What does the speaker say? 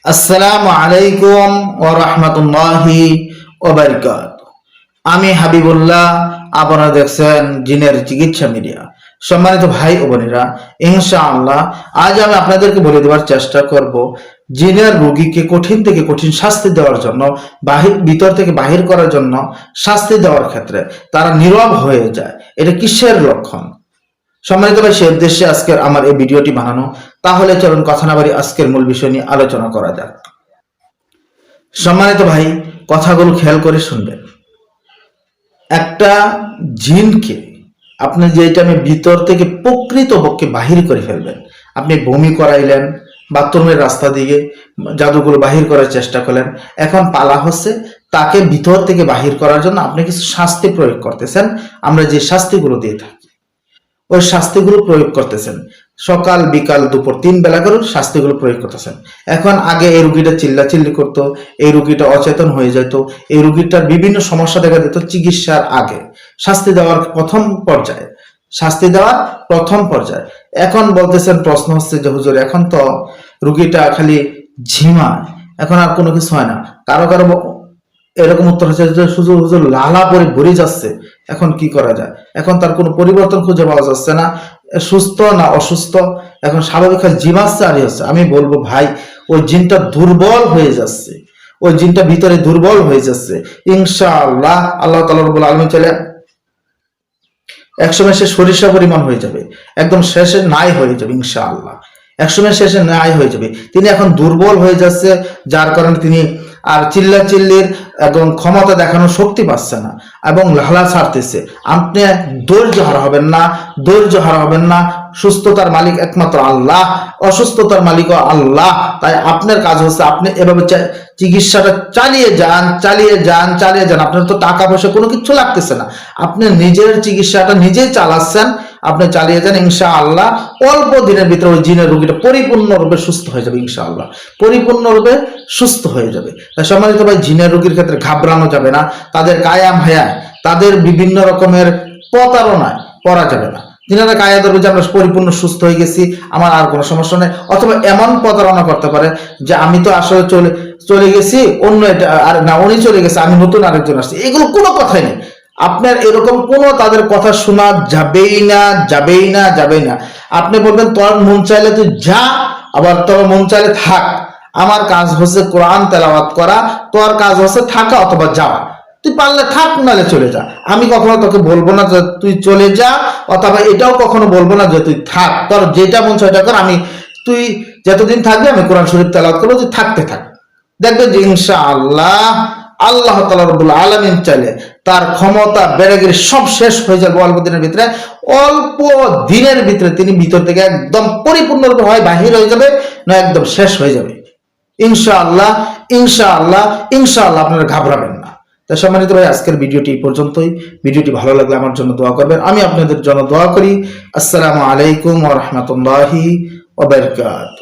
আসসালামু আলাইকুম ওয়া রাহমাতুল্লাহি ওয়া বারাকাতুহু। আমি হাবিবুল্লাহ, আপনারা দেখছেন জিনের চিকিৎসা মিডিয়া। সম্মানিত ভাই ও বোনেরা, ইনশাআল্লাহ আজ আমি আপনাদেরকে বলে দেওয়ার চেষ্টা করব জিনের রোগীকে কঠিন থেকে কঠিন শাস্তি দেওয়ার জন্য, ভিতর থেকে বাহির করার জন্য শাস্তি দেওয়ার ক্ষেত্রে তারা নীরব হয়ে যায়, এটা কিসের লক্ষণ? সম্মানিত ভাই, সে উদ্দেশ্যে আজকের আমার এই ভিডিওটি বানানো। তাহলে চলুন কথা না বাড়ি আজকের মূল বিষয় নিয়ে আলোচনা করা যাক। সম্মানিত ভাই, কথাগুলো খেয়াল করে শুনবেন। একটা জিনকে আপনি যে টাইমে ভিতর থেকে প্রকৃতপক্ষে বাহির করে ফেলবেন, আপনি বমি করাইলেন, বাথরুমের রাস্তা দিয়ে জাদুগুলো বাহির করার চেষ্টা করলেন, এখন পালা হচ্ছে তাকে ভিতর থেকে বাহির করার জন্য আপনি কিছু শাস্তি প্রয়োগ করতেছেন। আমরা যে শাস্তিগুলো দিয়ে থাকি ওই শাস্তিগুলো প্রয়োগ করতেছেন, সকাল বিকাল দুপুর 3 বেলা করে শাস্তিগুলো প্রয়োগ করতেছেন। এখন আগে এই রুগীটা চিল্লাচিল্লি করতো, এই রুগীটা অচেতন হয়ে যেত, এই রুগীটার বিভিন্ন সমস্যা দেখা দিত চিকিৎসার আগে, শাস্তি দেওয়ার প্রথম পর্যায়ে। এখন বলতেছেন, প্রশ্ন হচ্ছে যে হুজুর এখন তো রুগীটা খালি ঝিমায়, এখন আর কোনো কিছু হয় না। কারো কারো এরকম উত্তর হচ্ছে যে হুজুর লালা পরে ভরে যাচ্ছে, এখন কি করা যায়? এখন তার কোনো পরিবর্তন খুঁজে পাওয়া যাচ্ছে না, সুস্থ না অসুস্থ, এখন স্বাভাবিক জিমাচ্ছে আর হচ্ছে। আমি বলবো ভাই, ওই জিনটা দুর্বল হয়ে যাচ্ছে, ওই জিনটা ভিতরে দুর্বল হয়ে যাচ্ছে। ইনশাআল্লাহ আল্লাহ তাআলা রব্বুল আলামিন চাইলে একসময় সে সরিষা পরিমাণ হয়ে যাবে, একদম শেষে নাই হয়ে যাবে ইনশাআল্লাহ, একসময় শেষে নাই হয়ে যাবে। তিনি এখন দুর্বল হয়ে যাচ্ছে, যার কারণে তিনি আর চিল্লাচিল্লির এবং ক্ষমতা দেখানোর শক্তি পাচ্ছে না এবং লালা ছাড়তেছে। আপনি ধৈর্য হারাবেন না। সুস্থতার মালিক একমাত্র আল্লাহ, অসুস্থতার মালিকও আল্লাহ। তাই আপনার কাজ হচ্ছে আপনি এভাবে চিকিৎসাটা চালিয়ে যান। আপনার তো টাকা পয়সা কোনো কিছু লাগতেছে না, আপনি নিজের চিকিৎসাটা নিজেই চালাচ্ছেন, আপনি চালিয়ে যান। ইনশাআল্লাহ অল্প দিনের ভিতরে ওই জিনের রোগীটা পরিপূর্ণরূপে সুস্থ হয়ে যাবে, ইনশাআল্লাহ পরিপূর্ণরূপে সুস্থ হয়ে যাবে। তাই সম্মানিত ভাই, জিনের রোগীর ক্ষেত্রে ঘাবড়ানো যাবে না, তাদের কায়াম হায়ায়, তাদের বিভিন্ন রকমের প্রতারণায় পড়া যাবে না। যিনারা কায়া ধরবে যে আমরা পরিপূর্ণ সুস্থ হয়ে গেছি, আমার আর কোনো সমস্যা নেই, অথবা এমন প্রতারণা করতে পারে যে আমি তো আসলে চলে গেছি, অন্য এটা আর না, উনি চলে গেছে, আমি নতুন আরেকজন আসছি, এগুলো কোনো কথাই নেই। আপনার এরকম কোনো তাদের কথা শোনা যাবেই না। আপনি বলবেন তোর মন চাইলে তুই যা, আবার তোর মন চাইলে থাক। আমার কাজ হচ্ছে কোরআন তেলাওয়াত করা, তোর কাজ হচ্ছে থাকা অথবা যাওয়া। তুই পারলে থাক, নালে চলে যা। আমি কখনো তোকে বলবো না যে তুই চলে যা, অথবা এটাও কখনো বলবো না যে তুই থাক। তোর যেটা মন চায় কর, তুই যতদিন থাকবি আমি কোরআন শরীফ তেলাওয়াত করবো, তুই থাকতে থাক। দেখবেন যে ইনশাআল্লাহ আল্লাহ তাআলা রব্বুল আলামিন চাইলে তার ক্ষমতা বেড়ে গেলে সব শেষ হয়ে যাবে অল্প দিনের ভিতরে তিনি ভিতর থেকে একদম পরিপূর্ণরূপে হয় বাহির হয়ে যাবে, না একদম শেষ হয়ে যাবে। ইনশাআল্লাহ আপনারা ঘাবড়াবেন না। তাই সম্মানিত ভাই, আজকের ভিডিওটি এই পর্যন্তই। ভিডিওটি ভালো লাগলে আমার জন্য দোয়া করবেন, আমি আপনাদের জন্য দোয়া করি। আসসালামু আলাইকুম ওয়া রাহমাতুল্লাহি ওয়া বারাকাতুহু।